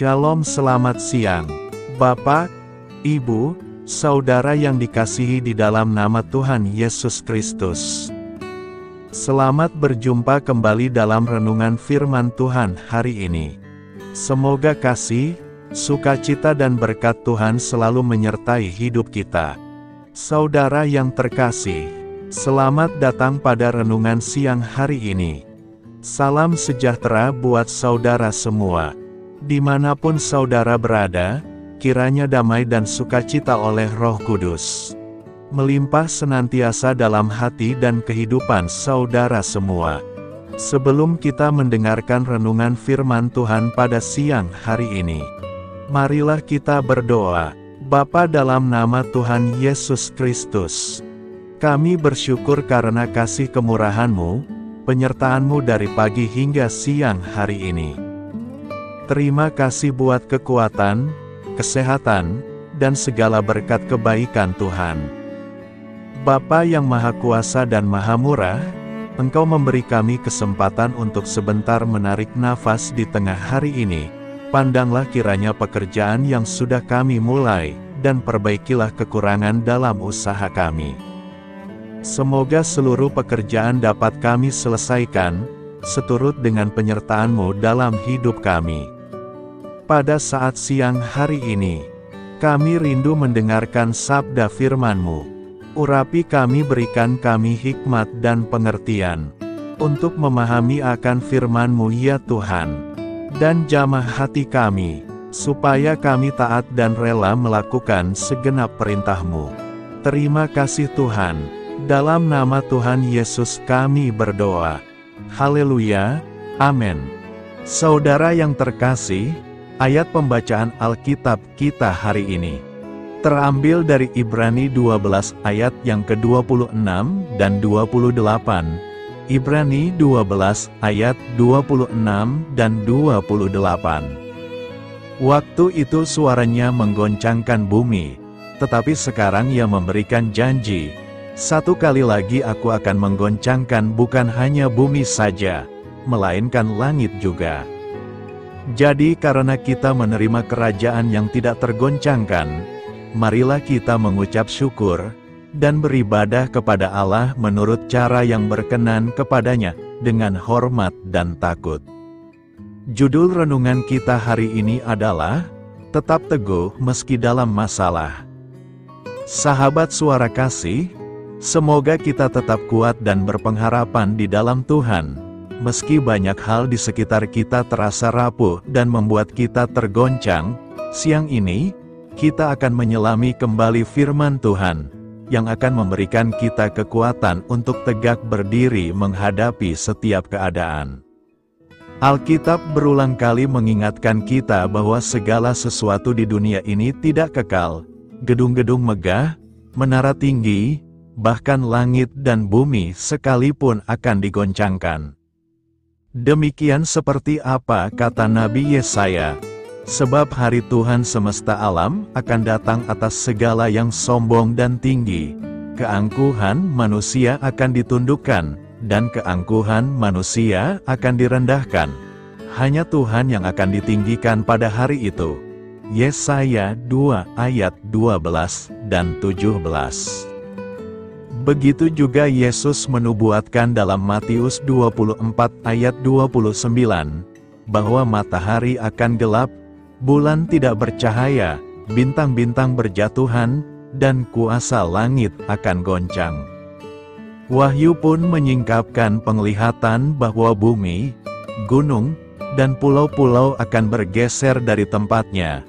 Shalom, selamat siang, Bapak, Ibu, Saudara yang dikasihi di dalam nama Tuhan Yesus Kristus. Selamat berjumpa kembali dalam renungan firman Tuhan hari ini. Semoga kasih, sukacita dan berkat Tuhan selalu menyertai hidup kita. Saudara yang terkasih, selamat datang pada renungan siang hari ini. Salam sejahtera buat saudara semua. Dimanapun saudara berada, kiranya damai dan sukacita oleh Roh Kudus melimpah senantiasa dalam hati dan kehidupan saudara semua. Sebelum kita mendengarkan renungan firman Tuhan pada siang hari ini, marilah kita berdoa. Bapa, dalam nama Tuhan Yesus Kristus, kami bersyukur karena kasih kemurahan-Mu, penyertaan-Mu dari pagi hingga siang hari ini. Terima kasih buat kekuatan, kesehatan, dan segala berkat kebaikan Tuhan. Bapa yang Maha Kuasa dan Maha Murah, Engkau memberi kami kesempatan untuk sebentar menarik nafas di tengah hari ini. Pandanglah kiranya pekerjaan yang sudah kami mulai, dan perbaikilah kekurangan dalam usaha kami. Semoga seluruh pekerjaan dapat kami selesaikan, seturut dengan penyertaan-Mu dalam hidup kami. Pada saat siang hari ini, kami rindu mendengarkan sabda firman-Mu. Urapi kami, berikan kami hikmat dan pengertian, untuk memahami akan firman-Mu ya Tuhan. Dan jamah hati kami, supaya kami taat dan rela melakukan segenap perintah-Mu. Terima kasih Tuhan, dalam nama Tuhan Yesus kami berdoa. Haleluya, amin. Saudara yang terkasih, ayat pembacaan Alkitab kita hari ini terambil dari Ibrani 12 ayat yang ke-26 dan 28. Ibrani 12 ayat 26 dan 28. Waktu itu suaranya menggoncangkan bumi, tetapi sekarang Ia memberikan janji, satu kali lagi Aku akan menggoncangkan bukan hanya bumi saja, melainkan langit juga. Jadi karena kita menerima kerajaan yang tidak tergoncangkan, marilah kita mengucap syukur, dan beribadah kepada Allah menurut cara yang berkenan kepadanya, dengan hormat dan takut. Judul renungan kita hari ini adalah, Tetap Teguh Meski Dalam Masalah. Sahabat suara kasih, semoga kita tetap kuat dan berpengharapan di dalam Tuhan. Meski banyak hal di sekitar kita terasa rapuh dan membuat kita tergoncang, siang ini, kita akan menyelami kembali firman Tuhan, yang akan memberikan kita kekuatan untuk tegak berdiri menghadapi setiap keadaan. Alkitab berulang kali mengingatkan kita bahwa segala sesuatu di dunia ini tidak kekal. Gedung-gedung megah, menara tinggi, bahkan langit dan bumi sekalipun akan digoncangkan. Demikian seperti apa kata Nabi Yesaya, sebab hari Tuhan semesta alam akan datang atas segala yang sombong dan tinggi. Keangkuhan manusia akan ditundukkan, dan keangkuhan manusia akan direndahkan. Hanya Tuhan yang akan ditinggikan pada hari itu. Yesaya 2 ayat 12 dan 17. Begitu juga Yesus menubuatkan dalam Matius 24 ayat 29, bahwa matahari akan gelap, bulan tidak bercahaya, bintang-bintang berjatuhan, dan kuasa langit akan goncang. Wahyu pun menyingkapkan penglihatan bahwa bumi, gunung, dan pulau-pulau akan bergeser dari tempatnya.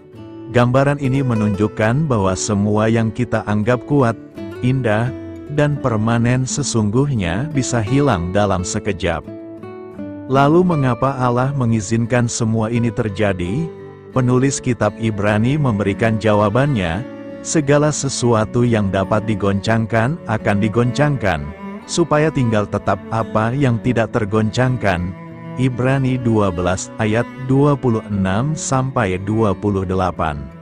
Gambaran ini menunjukkan bahwa semua yang kita anggap kuat, indah, dan permanen sesungguhnya bisa hilang dalam sekejap. Lalu mengapa Allah mengizinkan semua ini terjadi? Penulis kitab Ibrani memberikan jawabannya, segala sesuatu yang dapat digoncangkan akan digoncangkan, supaya tinggal tetap apa yang tidak tergoncangkan. Ibrani 12 ayat 26-28.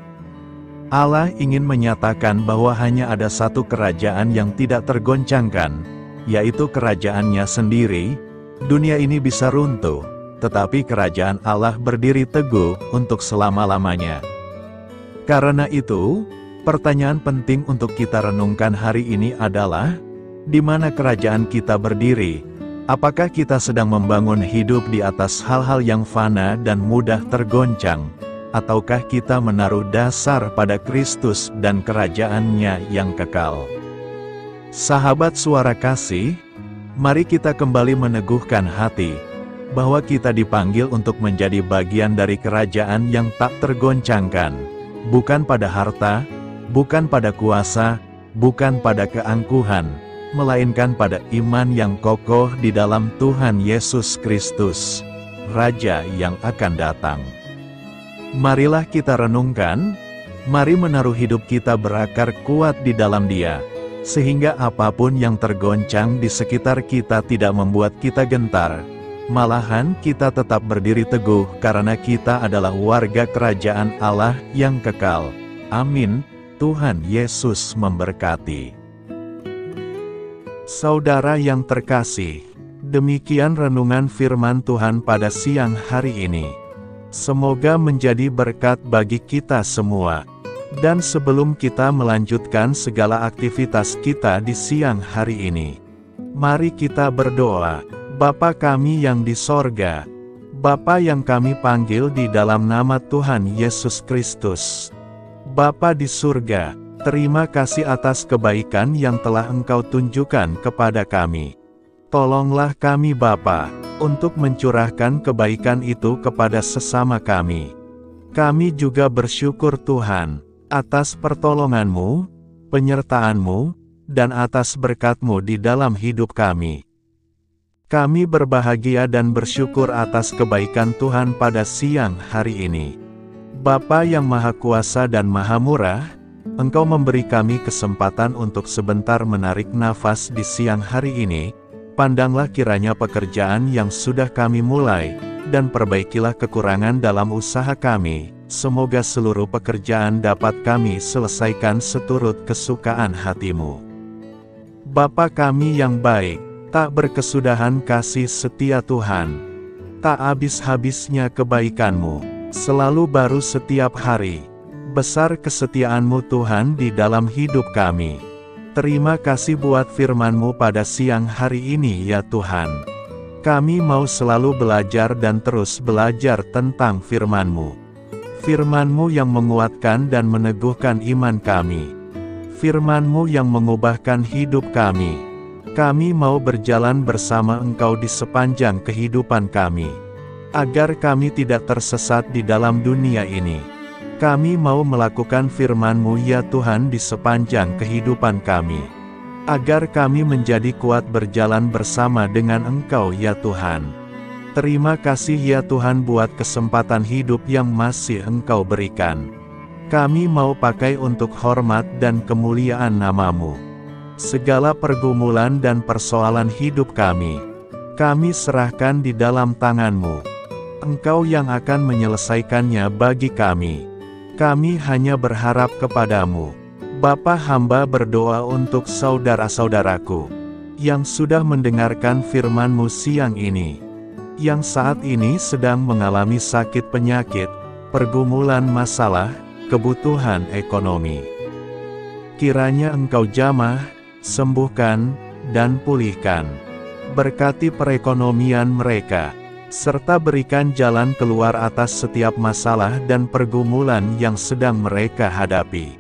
Allah ingin menyatakan bahwa hanya ada satu kerajaan yang tidak tergoncangkan, yaitu kerajaannya sendiri. Dunia ini bisa runtuh, tetapi kerajaan Allah berdiri teguh untuk selama-lamanya. Karena itu, pertanyaan penting untuk kita renungkan hari ini adalah, di mana kerajaan kita berdiri? Apakah kita sedang membangun hidup di atas hal-hal yang fana dan mudah tergoncang? Ataukah kita menaruh dasar pada Kristus dan kerajaannya yang kekal? Sahabat Suara Kasih, mari kita kembali meneguhkan hati, bahwa kita dipanggil untuk menjadi bagian dari kerajaan yang tak tergoncangkan, bukan pada harta, bukan pada kuasa, bukan pada keangkuhan, melainkan pada iman yang kokoh di dalam Tuhan Yesus Kristus, Raja yang akan datang. Marilah kita renungkan, mari menaruh hidup kita berakar kuat di dalam Dia, sehingga apapun yang tergoncang di sekitar kita tidak membuat kita gentar. Malahan kita tetap berdiri teguh karena kita adalah warga kerajaan Allah yang kekal. Amin. Tuhan Yesus memberkati. Saudara yang terkasih, demikian renungan firman Tuhan pada siang hari ini. Semoga menjadi berkat bagi kita semua. Dan sebelum kita melanjutkan segala aktivitas kita di siang hari ini, mari kita berdoa. Bapa kami yang di sorga, Bapa yang kami panggil di dalam nama Tuhan Yesus Kristus. Bapa di surga, terima kasih atas kebaikan yang telah Engkau tunjukkan kepada kami. Tolonglah kami Bapa, untuk mencurahkan kebaikan itu kepada sesama kami. Kami juga bersyukur Tuhan, atas pertolongan-Mu, penyertaan-Mu, dan atas berkat-Mu di dalam hidup kami. Kami berbahagia dan bersyukur atas kebaikan Tuhan pada siang hari ini. Bapa yang Maha Kuasa dan Maha Murah, Engkau memberi kami kesempatan untuk sebentar menarik nafas di siang hari ini. Pandanglah kiranya pekerjaan yang sudah kami mulai, dan perbaikilah kekurangan dalam usaha kami. Semoga seluruh pekerjaan dapat kami selesaikan seturut kesukaan hati-Mu. Bapa kami yang baik, tak berkesudahan kasih setia Tuhan, tak habis-habisnya kebaikan-Mu, selalu baru setiap hari. Besar kesetiaan-Mu Tuhan di dalam hidup kami. Terima kasih buat firman-Mu pada siang hari ini ya Tuhan. Kami mau selalu belajar dan terus belajar tentang firman-Mu. Firman-Mu yang menguatkan dan meneguhkan iman kami. Firman-Mu yang mengubahkan hidup kami. Kami mau berjalan bersama Engkau di sepanjang kehidupan kami, agar kami tidak tersesat di dalam dunia ini. Kami mau melakukan firman-Mu ya Tuhan di sepanjang kehidupan kami, agar kami menjadi kuat berjalan bersama dengan Engkau ya Tuhan. Terima kasih ya Tuhan buat kesempatan hidup yang masih Engkau berikan. Kami mau pakai untuk hormat dan kemuliaan nama-Mu. Segala pergumulan dan persoalan hidup kami serahkan di dalam tangan-Mu. Engkau yang akan menyelesaikannya bagi kami. Kami hanya berharap kepadamu. Bapa, hamba berdoa untuk saudara-saudaraku, yang sudah mendengarkan firman-Mu siang ini, yang saat ini sedang mengalami sakit penyakit, pergumulan masalah, kebutuhan ekonomi. Kiranya Engkau jamah, sembuhkan, dan pulihkan. Berkati perekonomian mereka, serta berikan jalan keluar atas setiap masalah dan pergumulan yang sedang mereka hadapi.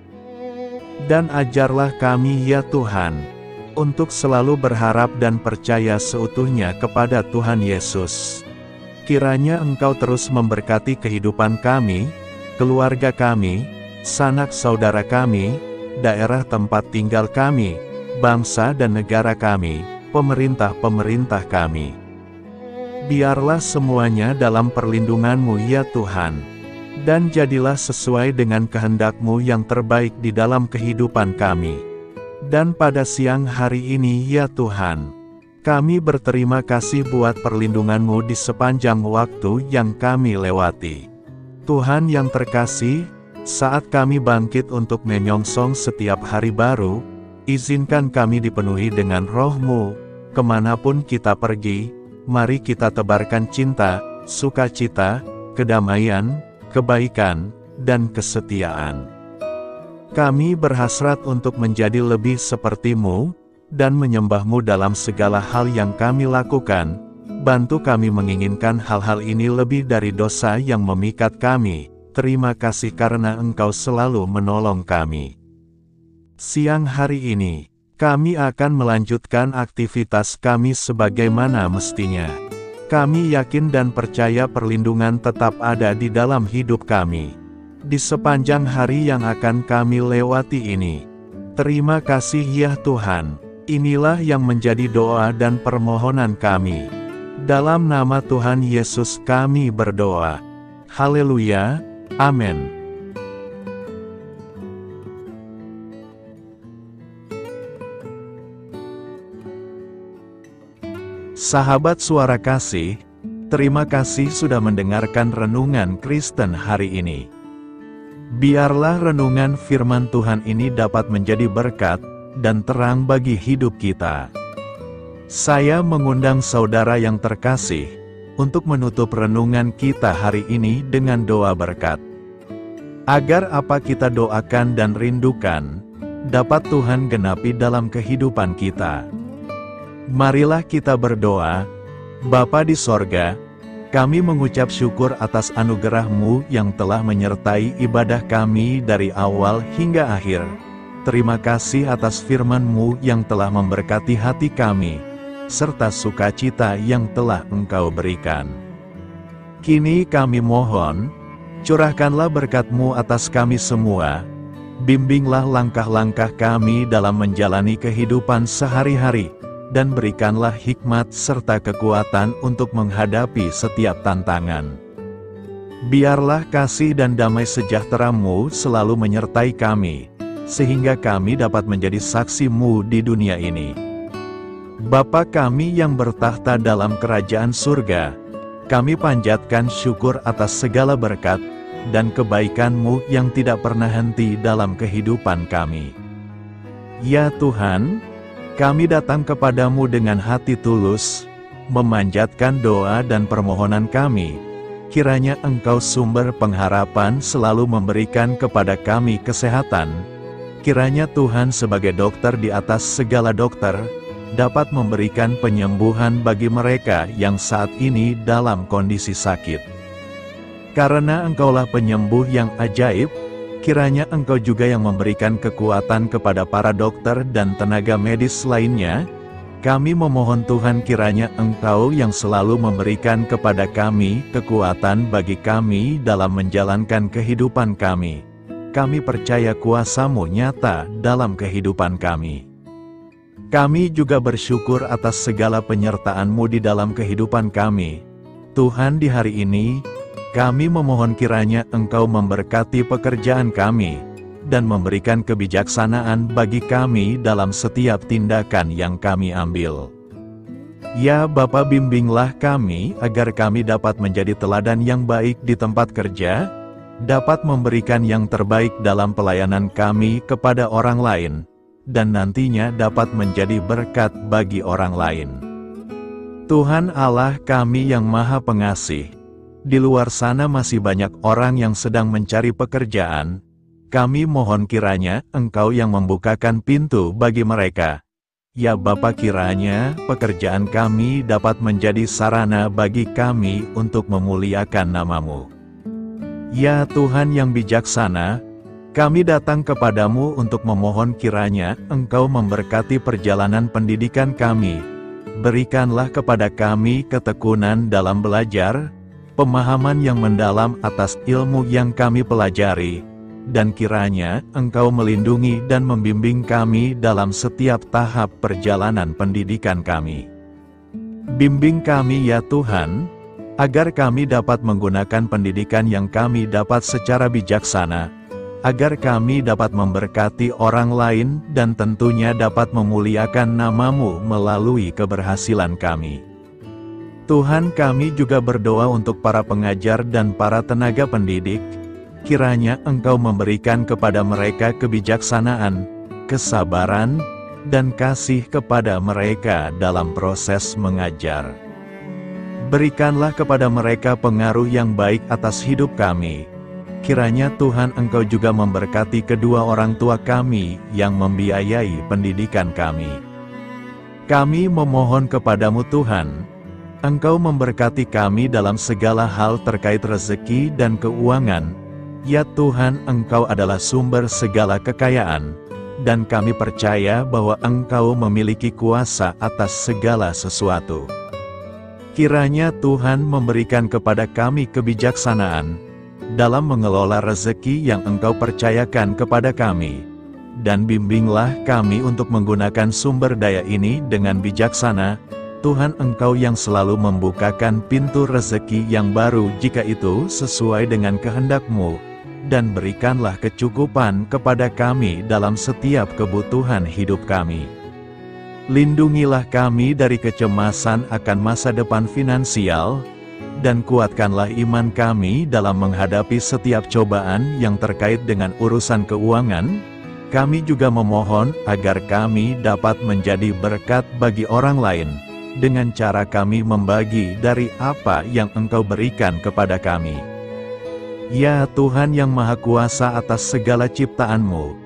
Dan ajarlah kami ya Tuhan, untuk selalu berharap dan percaya seutuhnya kepada Tuhan Yesus. Kiranya Engkau terus memberkati kehidupan kami, keluarga kami, sanak saudara kami, daerah tempat tinggal kami, bangsa dan negara kami, pemerintah-pemerintah kami. Biarlah semuanya dalam perlindungan-Mu ya Tuhan, dan jadilah sesuai dengan kehendak-Mu yang terbaik di dalam kehidupan kami. Dan pada siang hari ini ya Tuhan, kami berterima kasih buat perlindungan-Mu di sepanjang waktu yang kami lewati. Tuhan yang terkasih, saat kami bangkit untuk menyongsong setiap hari baru, izinkan kami dipenuhi dengan Roh-Mu, kemanapun kita pergi. Mari kita tebarkan cinta, sukacita, kedamaian, kebaikan, dan kesetiaan. Kami berhasrat untuk menjadi lebih seperti-Mu, dan menyembah-Mu dalam segala hal yang kami lakukan. Bantu kami menginginkan hal-hal ini lebih dari dosa yang memikat kami. Terima kasih karena Engkau selalu menolong kami. Siang hari ini, kami akan melanjutkan aktivitas kami sebagaimana mestinya. Kami yakin dan percaya perlindungan tetap ada di dalam hidup kami di sepanjang hari yang akan kami lewati ini. Terima kasih ya Tuhan. Inilah yang menjadi doa dan permohonan kami. Dalam nama Tuhan Yesus kami berdoa. Haleluya. Amin. Sahabat Suara Kasih, terima kasih sudah mendengarkan renungan Kristen hari ini. Biarlah renungan firman Tuhan ini dapat menjadi berkat dan terang bagi hidup kita. Saya mengundang saudara yang terkasih untuk menutup renungan kita hari ini dengan doa berkat. Agar apa kita doakan dan rindukan, dapat Tuhan genapi dalam kehidupan kita. Marilah kita berdoa. Bapa di sorga, kami mengucap syukur atas anugerah-Mu yang telah menyertai ibadah kami dari awal hingga akhir. Terima kasih atas firman-Mu yang telah memberkati hati kami, serta sukacita yang telah Engkau berikan. Kini kami mohon, curahkanlah berkat-Mu atas kami semua, bimbinglah langkah-langkah kami dalam menjalani kehidupan sehari-hari, dan berikanlah hikmat serta kekuatan untuk menghadapi setiap tantangan. Biarlah kasih dan damai sejahtera-Mu selalu menyertai kami, sehingga kami dapat menjadi saksi-Mu di dunia ini. Bapa kami yang bertahta dalam kerajaan surga, kami panjatkan syukur atas segala berkat dan kebaikan-Mu yang tidak pernah henti dalam kehidupan kami. Ya Tuhan, kami datang kepadamu dengan hati tulus, memanjatkan doa dan permohonan kami. Kiranya Engkau sumber pengharapan selalu memberikan kepada kami kesehatan. Kiranya Tuhan sebagai dokter di atas segala dokter, dapat memberikan penyembuhan bagi mereka yang saat ini dalam kondisi sakit. Karena Engkaulah penyembuh yang ajaib, kiranya Engkau juga yang memberikan kekuatan kepada para dokter dan tenaga medis lainnya. Kami memohon Tuhan kiranya Engkau yang selalu memberikan kepada kami kekuatan bagi kami dalam menjalankan kehidupan kami. Kami percaya kuasa-Mu nyata dalam kehidupan kami. Kami juga bersyukur atas segala penyertaan-Mu di dalam kehidupan kami. Tuhan, di hari ini, kami memohon kiranya Engkau memberkati pekerjaan kami, dan memberikan kebijaksanaan bagi kami dalam setiap tindakan yang kami ambil. Ya Bapa, bimbinglah kami agar kami dapat menjadi teladan yang baik di tempat kerja, dapat memberikan yang terbaik dalam pelayanan kami kepada orang lain, dan nantinya dapat menjadi berkat bagi orang lain. Tuhan Allah kami yang Maha Pengasih, di luar sana masih banyak orang yang sedang mencari pekerjaan. Kami mohon kiranya Engkau yang membukakan pintu bagi mereka. Ya Bapa, kiranya pekerjaan kami dapat menjadi sarana bagi kami untuk memuliakan nama-Mu. Ya Tuhan yang bijaksana, kami datang kepadamu untuk memohon kiranya Engkau memberkati perjalanan pendidikan kami. Berikanlah kepada kami ketekunan dalam belajar, pemahaman yang mendalam atas ilmu yang kami pelajari, dan kiranya Engkau melindungi dan membimbing kami dalam setiap tahap perjalanan pendidikan kami. Bimbing kami ya Tuhan, agar kami dapat menggunakan pendidikan yang kami dapat secara bijaksana, agar kami dapat memberkati orang lain dan tentunya dapat memuliakan nama-Mu melalui keberhasilan kami. Tuhan, kami juga berdoa untuk para pengajar dan para tenaga pendidik, kiranya Engkau memberikan kepada mereka kebijaksanaan, kesabaran, dan kasih kepada mereka dalam proses mengajar. Berikanlah kepada mereka pengaruh yang baik atas hidup kami. Kiranya Tuhan Engkau juga memberkati kedua orang tua kami yang membiayai pendidikan kami. Kami memohon kepadamu Tuhan, Engkau memberkati kami dalam segala hal terkait rezeki dan keuangan. Ya Tuhan, Engkau adalah sumber segala kekayaan, dan kami percaya bahwa Engkau memiliki kuasa atas segala sesuatu. Kiranya Tuhan memberikan kepada kami kebijaksanaan dalam mengelola rezeki yang Engkau percayakan kepada kami, dan bimbinglah kami untuk menggunakan sumber daya ini dengan bijaksana. Tuhan, Engkau yang selalu membukakan pintu rezeki yang baru jika itu sesuai dengan kehendak-Mu, dan berikanlah kecukupan kepada kami dalam setiap kebutuhan hidup kami. Lindungilah kami dari kecemasan akan masa depan finansial, dan kuatkanlah iman kami dalam menghadapi setiap cobaan yang terkait dengan urusan keuangan. Kami juga memohon agar kami dapat menjadi berkat bagi orang lain, dengan cara kami membagi dari apa yang Engkau berikan kepada kami. Ya Tuhan yang Maha Kuasa atas segala ciptaan-Mu,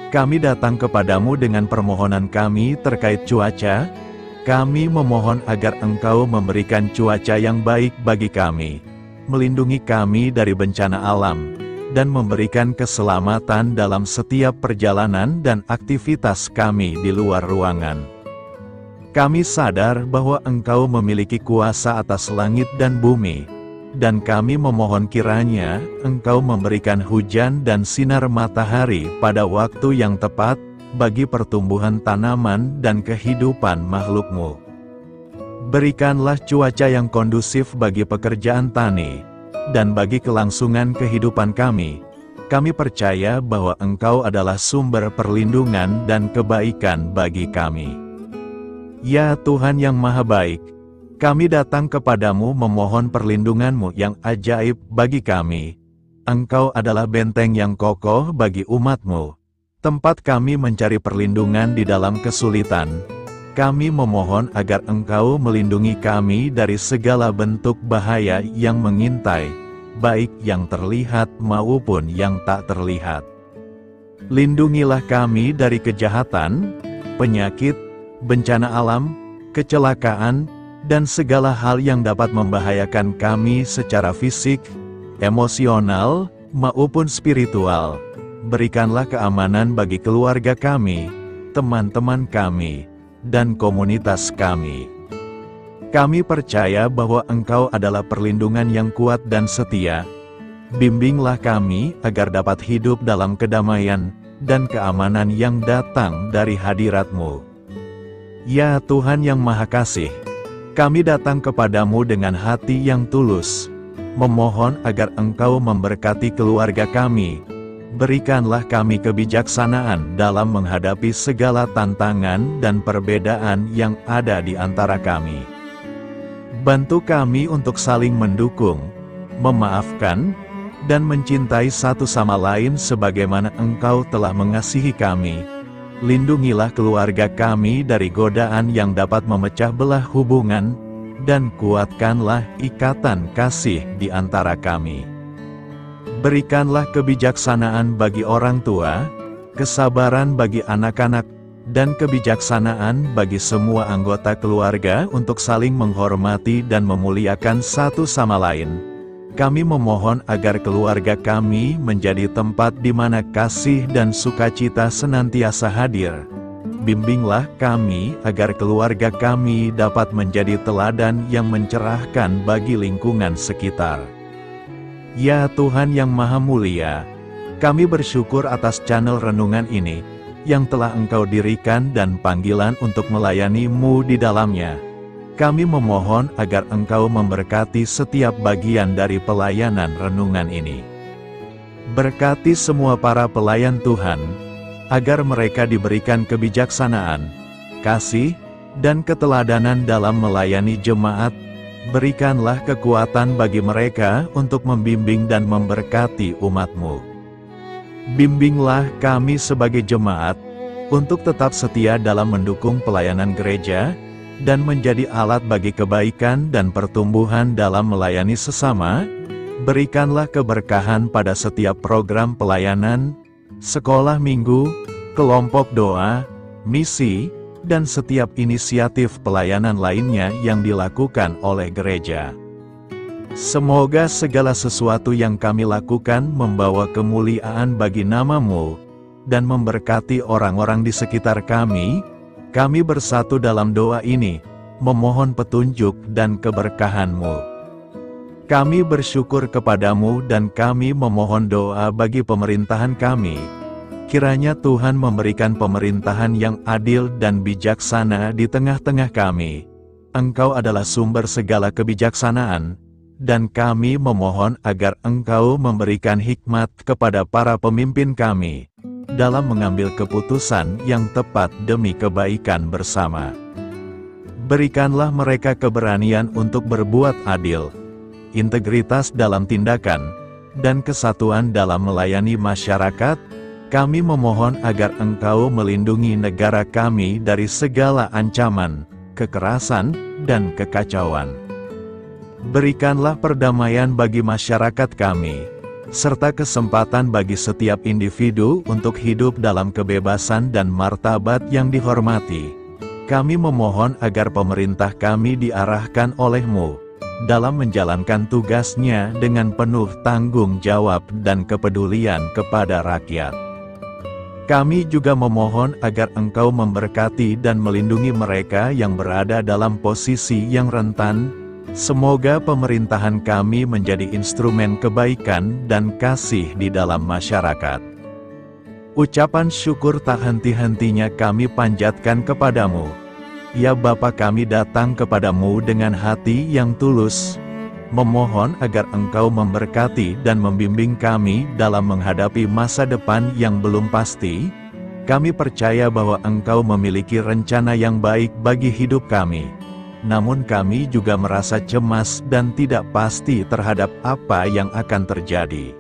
kami datang kepadamu dengan permohonan kami terkait cuaca. Kami memohon agar Engkau memberikan cuaca yang baik bagi kami, melindungi kami dari bencana alam, dan memberikan keselamatan dalam setiap perjalanan dan aktivitas kami di luar ruangan. Kami sadar bahwa Engkau memiliki kuasa atas langit dan bumi, dan kami memohon kiranya Engkau memberikan hujan dan sinar matahari pada waktu yang tepat bagi pertumbuhan tanaman dan kehidupan makhluk-Mu. Berikanlah cuaca yang kondusif bagi pekerjaan tani, dan bagi kelangsungan kehidupan kami. Kami percaya bahwa Engkau adalah sumber perlindungan dan kebaikan bagi kami. Ya Tuhan yang Maha Baik, kami datang kepadamu memohon perlindungan-Mu yang ajaib bagi kami. Engkau adalah benteng yang kokoh bagi umat-Mu, tempat kami mencari perlindungan di dalam kesulitan. Kami memohon agar Engkau melindungi kami dari segala bentuk bahaya yang mengintai, baik yang terlihat maupun yang tak terlihat. Lindungilah kami dari kejahatan, penyakit, bencana alam, kecelakaan, dan segala hal yang dapat membahayakan kami secara fisik, emosional, maupun spiritual. Berikanlah keamanan bagi keluarga kami, teman-teman kami, dan komunitas kami. Kami percaya bahwa Engkau adalah perlindungan yang kuat dan setia. Bimbinglah kami agar dapat hidup dalam kedamaian dan keamanan yang datang dari hadirat-Mu. Ya Tuhan yang Maha Kasih, kami datang kepadamu dengan hati yang tulus, memohon agar Engkau memberkati keluarga kami. Berikanlah kami kebijaksanaan dalam menghadapi segala tantangan dan perbedaan yang ada di antara kami. Bantu kami untuk saling mendukung, memaafkan, dan mencintai satu sama lain sebagaimana Engkau telah mengasihi kami. Lindungilah keluarga kami dari godaan yang dapat memecah belah hubungan, dan kuatkanlah ikatan kasih di antara kami. Berikanlah kebijaksanaan bagi orang tua, kesabaran bagi anak-anak, dan kebijaksanaan bagi semua anggota keluarga untuk saling menghormati dan memuliakan satu sama lain. Kami memohon agar keluarga kami menjadi tempat di mana kasih dan sukacita senantiasa hadir. Bimbinglah kami agar keluarga kami dapat menjadi teladan yang mencerahkan bagi lingkungan sekitar. Ya Tuhan yang Maha Mulia, kami bersyukur atas channel renungan ini, yang telah Engkau dirikan dan panggilan untuk melayani-Mu di dalamnya. Kami memohon agar Engkau memberkati setiap bagian dari pelayanan renungan ini. Berkati semua para pelayan Tuhan, agar mereka diberikan kebijaksanaan, kasih, dan keteladanan dalam melayani jemaat. Berikanlah kekuatan bagi mereka untuk membimbing dan memberkati umat-Mu. Bimbinglah kami sebagai jemaat, untuk tetap setia dalam mendukung pelayanan gereja, dan menjadi alat bagi kebaikan dan pertumbuhan dalam melayani sesama. Berikanlah keberkahan pada setiap program pelayanan, sekolah minggu, kelompok doa, misi, dan setiap inisiatif pelayanan lainnya yang dilakukan oleh gereja. Semoga segala sesuatu yang kami lakukan membawa kemuliaan bagi nama-Mu, dan memberkati orang-orang di sekitar kami. Kami bersatu dalam doa ini, memohon petunjuk dan keberkahan-Mu. Kami bersyukur kepadamu dan kami memohon doa bagi pemerintahan kami. Kiranya Tuhan memberikan pemerintahan yang adil dan bijaksana di tengah-tengah kami. Engkau adalah sumber segala kebijaksanaan, dan kami memohon agar Engkau memberikan hikmat kepada para pemimpin kami, dalam mengambil keputusan yang tepat demi kebaikan bersama. Berikanlah mereka keberanian untuk berbuat adil, integritas dalam tindakan, dan kesatuan dalam melayani masyarakat. Kami memohon agar Engkau melindungi negara kami dari segala ancaman, kekerasan, dan kekacauan. Berikanlah perdamaian bagi masyarakat kami, serta kesempatan bagi setiap individu untuk hidup dalam kebebasan dan martabat yang dihormati. Kami memohon agar pemerintah kami diarahkan oleh-Mu dalam menjalankan tugasnya dengan penuh tanggung jawab dan kepedulian kepada rakyat. Kami juga memohon agar Engkau memberkati dan melindungi mereka yang berada dalam posisi yang rentan. Semoga pemerintahan kami menjadi instrumen kebaikan dan kasih di dalam masyarakat. Ucapan syukur tak henti-hentinya kami panjatkan kepadamu. Ya Bapa, kami datang kepadamu dengan hati yang tulus, memohon agar Engkau memberkati dan membimbing kami dalam menghadapi masa depan yang belum pasti. Kami percaya bahwa Engkau memiliki rencana yang baik bagi hidup kami. Namun kami juga merasa cemas dan tidak pasti terhadap apa yang akan terjadi.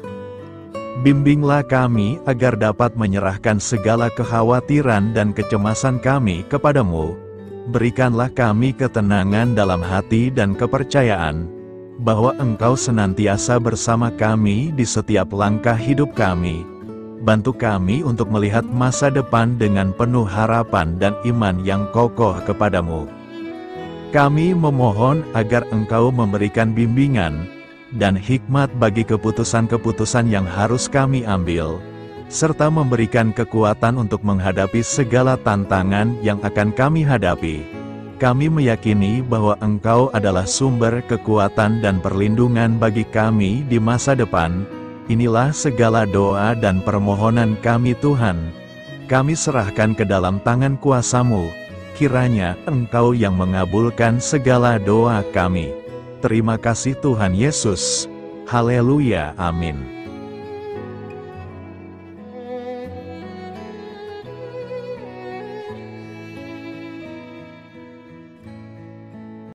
Bimbinglah kami agar dapat menyerahkan segala kekhawatiran dan kecemasan kami kepadamu. Berikanlah kami ketenangan dalam hati dan kepercayaan bahwa Engkau senantiasa bersama kami di setiap langkah hidup kami. Bantu kami untuk melihat masa depan dengan penuh harapan dan iman yang kokoh kepadamu. Kami memohon agar Engkau memberikan bimbingan dan hikmat bagi keputusan-keputusan yang harus kami ambil, serta memberikan kekuatan untuk menghadapi segala tantangan yang akan kami hadapi. Kami meyakini bahwa Engkau adalah sumber kekuatan dan perlindungan bagi kami di masa depan. Inilah segala doa dan permohonan kami Tuhan. Kami serahkan ke dalam tangan kuasa-Mu. Kiranya Engkau yang mengabulkan segala doa kami. Terima kasih Tuhan Yesus. Haleluya, amin.